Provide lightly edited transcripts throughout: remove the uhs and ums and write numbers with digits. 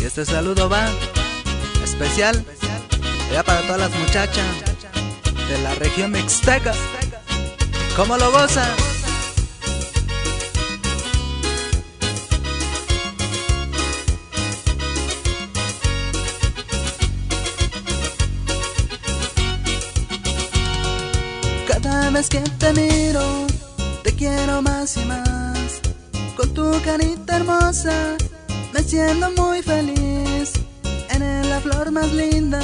Y este saludo va especial ya para todas las muchachas de la región mixteca. ¿Cómo lo gozan? Cada vez que te miro, te quiero más y más. Con tu carita hermosa, me siento muy feliz. Eres la flor más linda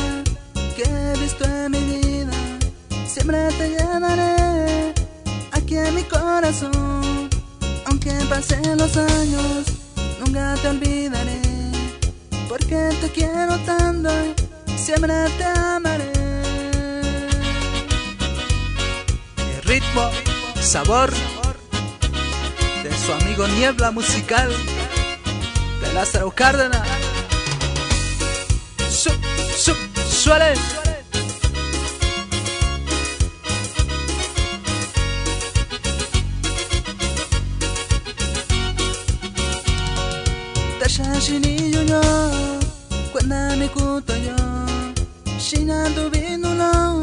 que he visto en mi vida. Siempre te llevaré aquí en mi corazón. Aunque pasen los años, nunca te olvidaré. Porque te quiero tanto y siempre te amaré. Ritmo, sabor de su amigo Niebla Musical de Lázaro Cárdenas. Suele. Tashashini yo cuando me cuto yo Shina tu vinulo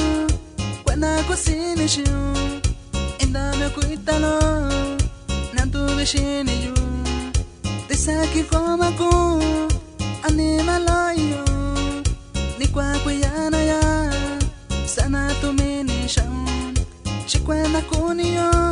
cuando cosine yo Indame kuitalo nantu vishini yo Tisaki koma ku animalo yo Ni kwa kuyana ya sana tu mini shon Chikwena kuniyo